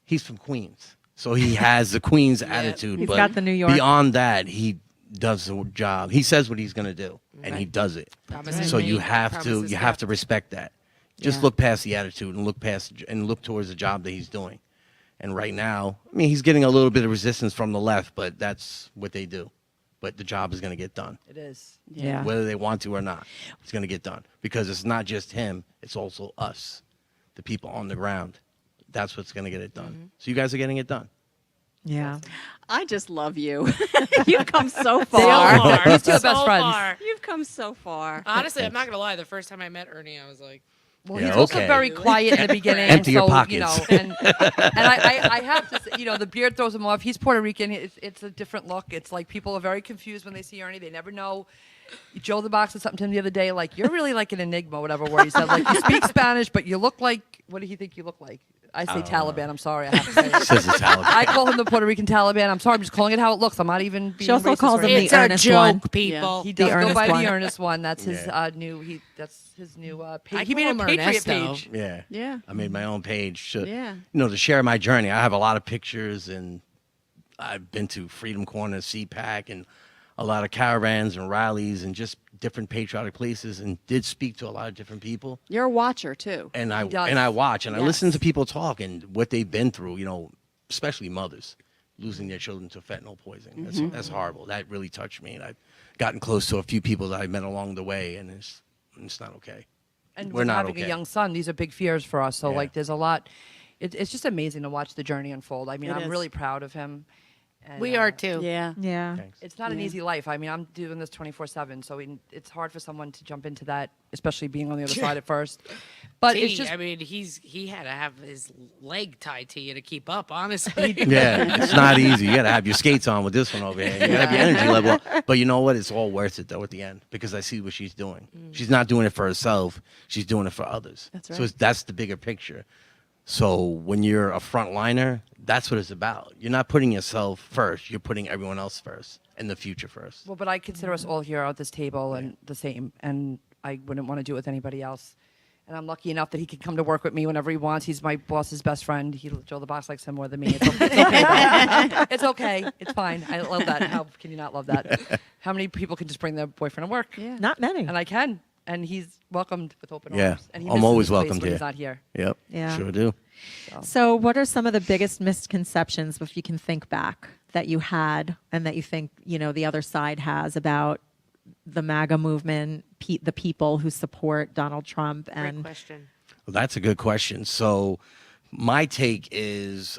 he's from Queens. So he has the Queens attitude. He's but got the New York. Beyond that, he does the job. He says what he's going to do, and he does it. Promises So you made, have promises to kept. respect that. Just look past the attitude and look towards the job that he's doing. And right now, I mean, he's getting a little bit of resistance from the left, but that's what they do. But the job is going to get done. It is. Yeah. Whether they want to or not, it's going to get done. Because it's not just him, it's also us, the people on the ground. That's what's going to get it done. So you guys are getting it done. Yeah. I just love you. You've come so So far. far. These two are So best friends. far. You've come so far. Honestly, I'm not gonna lie. The first time I met Ernie, I was like, Well, Yeah, he's also okay. very quiet in the beginning. Empty your so, pockets. and I have to say, the beard throws him off. He's Puerto Rican. It's a different look. It's like people are very confused when they see Ernie. They never know. Joe the Box said something to him the other day, like, you're really like an enigma, whatever word he said. Like, you speak Spanish, but you look like, what do you think you look like? I say Taliban. I'm sorry. I have to say it. Says the talent. I call him the Puerto Rican Taliban. I'm sorry. I'm just calling it how it looks. I'm not even being She also racist calls or him anything. "It's the a earnest joke, one. people." He does go earnest by one. the earnest one. That's his Yeah. new. That's his new I page. He call made a him Patriot Ernesto. page. Yeah. Yeah. I made my own page to, Yeah. to share my journey. I have a lot of pictures, and I've been to Freedom Corner, CPAC, and a lot of caravans and rallies and just different patriotic places, and did speak to a lot of different people. You're a watcher too. And I does. watch and I Yes. listen to people talk and what they've been through. Especially mothers losing their children to fentanyl poisoning. That's horrible. That really touched me, and I've gotten close to a few people that I met along the way, and it's not okay. And We're with not having okay. a young son, these are big fears for us. So Yeah. there's a lot. It's just amazing to watch the journey unfold. I mean, It I'm is. really proud of him, And, We are too. Yeah. Yeah. Thanks. It's not an easy life. I mean, I'm doing this 24/7, so it's hard for someone to jump into that, especially being on the other side at first. But it's just I mean, he had to have his leg tied to you to keep up, honestly. Yeah, it's not easy. You got to have your skates on with this one over here. You got to have your energy level up. But you know what? It's all worth it, though, at the end, because I see what she's doing. She's not doing it for herself. She's doing it for others. That's So right. that's the bigger picture. So when you're a frontliner, that's what it's about. You're not putting yourself first. You're putting everyone else first and the future first. well, but I consider us all here at this table and the same, and I wouldn't want to do it with anybody else. And I'm lucky enough that he can come to work with me whenever he wants. He's my boss's best friend. Joe the boss likes him more than me. It's okay. It's okay. It's fine. I love that. How can you not love that? How many people can just bring their boyfriend to work? Yeah. Not many. And I can. And he's welcomed with open Yeah, arms. And he I'm misses always this place welcomed when here. He's not here. Yep. Yeah. Sure do. So, what are some of the biggest misconceptions, if you can think back, that you had and that you think, the other side has about the MAGA movement, the people who support Donald Trump? Great And question. Well, that's a good question. So my take is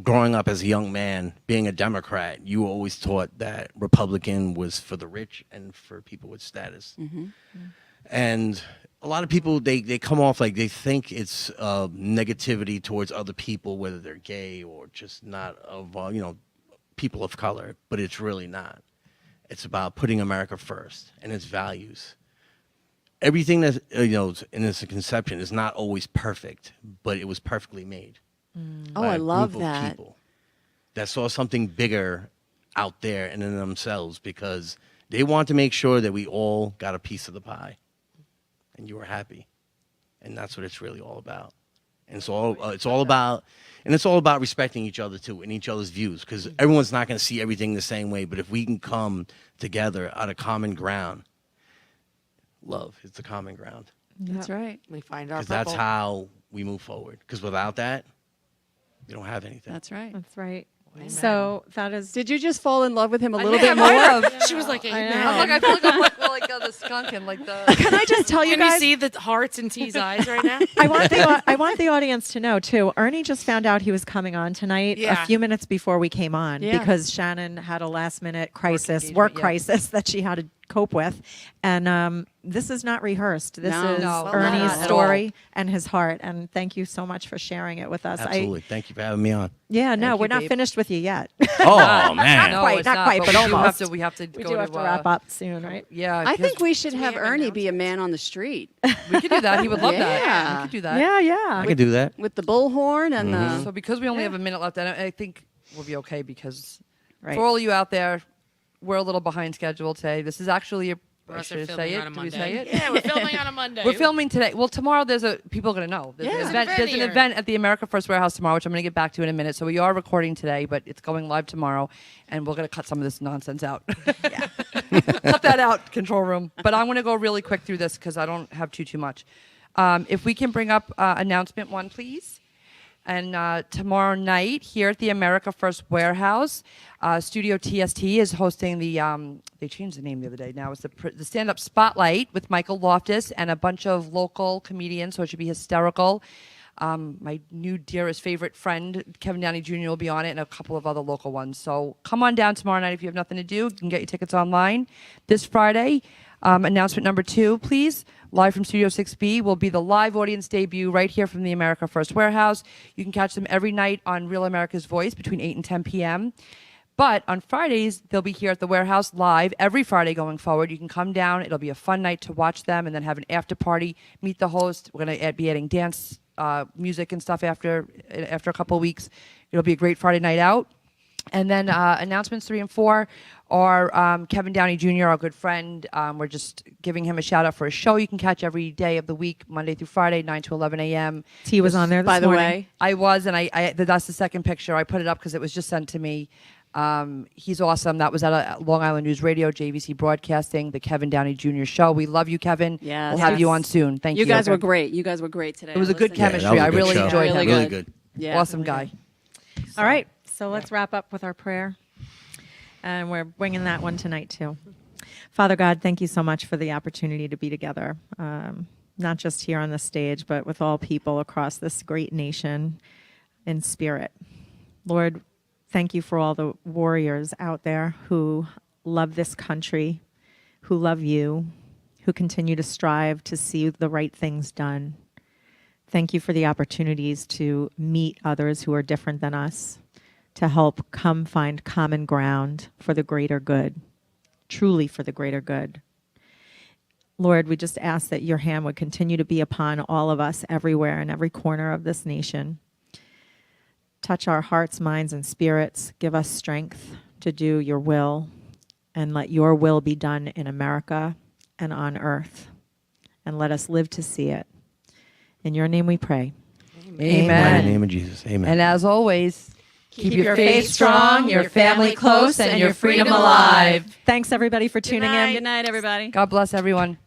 growing up as a young man, being a Democrat, you were always taught that Republican was for the rich and for people with status. And a lot of people, they come off like they think it's negativity towards other people, whether they're gay or just not of, people of color, but it's really not. It's about putting America first and its values. Everything that in its conception is not always perfect, but it was perfectly made. Oh, by I a love group of that. people that saw something bigger out there and in themselves, because they want to make sure that we all got a piece of the pie, and you were happy, and that's what it's really all about. And it's all about respecting each other too and each other's views, because everyone's not going to see everything the same way. But if we can come together on a common ground, love is the common ground, That's right. We find our because that's purple. how we move forward. Because without that, you don't have anything. That's right. that's right. So, that is. Did you just fall in love with him a little Yeah, bit I more? might have. She was like, I "Amen." know. I'm like, I feel like I'm like the skunk and like the. Can I just tell you Can you guys? see the hearts in T's eyes right now? I want the audience to know too. Ernie just found out he was coming on tonight Yeah. a few minutes before we came on Yeah. because Shannon had a last minute crisis, engagement, work yeah. crisis that she had to cope with, and this is not rehearsed. This No. is No, Ernie's not at story and his heart. And thank you so much for sharing it with us. Absolutely. Thank you for having me on. No, Thank we're you, not babe. finished with you yet. Oh man. No, quite, it's not quite, but we do almost. we have to We go do have to wrap up soon, right? Yeah, I think we should we have have Ernie be a man on the street we could do that. He would love that. Yeah. We could do that. Yeah. I can do that. with the bullhorn and So because we only have a minute left, and I think we'll be okay because Right. for all of you out there, we're a little behind schedule today. This is actually a. I Us are should filming say on it. a Do we Monday. say it? Yeah, we're filming on a Monday. We're filming today. Well, tomorrow people are going to know. There's Yeah. an There's an event. event There's an here. event at the America First Warehouse tomorrow, which I'm going to get back to in a minute. So we are recording today, but it's going live tomorrow, and we're going to cut some of this nonsense out. Cut that out, control room. But I'm going to go really quick through this because I don't have too much. If we can bring up announcement 1, please. And tomorrow night here at the America First Warehouse, Studio TST is hosting the, they changed the name the other day now, it's the stand-up spotlight with Michael Loftus and a bunch of local comedians, so it should be hysterical. My new dearest favorite friend, Kevin Downey Jr. will be on it, and a couple of other local ones. So come on down tomorrow night if you have nothing to do. You can get your tickets online. This Friday, announcement number 2, please. Live from Studio 6B will be the live audience debut right here from the America First Warehouse. You can catch them every night on Real America's Voice between 8 and 10 p.m. But on Fridays, they'll be here at the warehouse live every Friday going forward. You can come down. It'll be a fun night to watch them and then have an after party, meet the host. We're going to be adding dance, music and stuff after a couple of weeks. It'll be a great Friday night out. And then announcements 3 and 4 are Kevin Downey Jr., our good friend. We're just giving him a shout out for a show you can catch every day of the week, Monday through Friday, 9 to 11 a.m. T was on there this by the morning. way. I was, and that's the second picture. I put it up because it was just sent to me. He's awesome. That was at Long Island News Radio, JVC Broadcasting, the Kevin Downey Jr. Show. We love you, Kevin. Yes. We'll have you on soon. Thank you. You guys were great. You guys were great today. It was a good Listening. chemistry. I really enjoyed Really him. Really good. good. Yeah. Awesome guy. All right. So let's wrap up with our prayer. And we're bringing that one tonight, too. Father God, thank you so much for the opportunity to be together, not just here on the stage, but with all people across this great nation in spirit. Lord, Thank you for all the warriors out there who love this country, who love you, who continue to strive to see the right things done. Thank you for the opportunities to meet others who are different than us, to help come find common ground for the greater good, truly for the greater good. Lord, we just ask that your hand would continue to be upon all of us everywhere in every corner of this nation. Touch our hearts, minds, and spirits. Give us strength to do your will, and let your will be done in America and on earth. And let us live to see it. In your name we pray. Amen. In the name of Jesus. Amen. And as always, Keep your faith strong, your family close, and your freedom alive. Thanks, everybody, for tuning in. Good night, everybody. God bless everyone.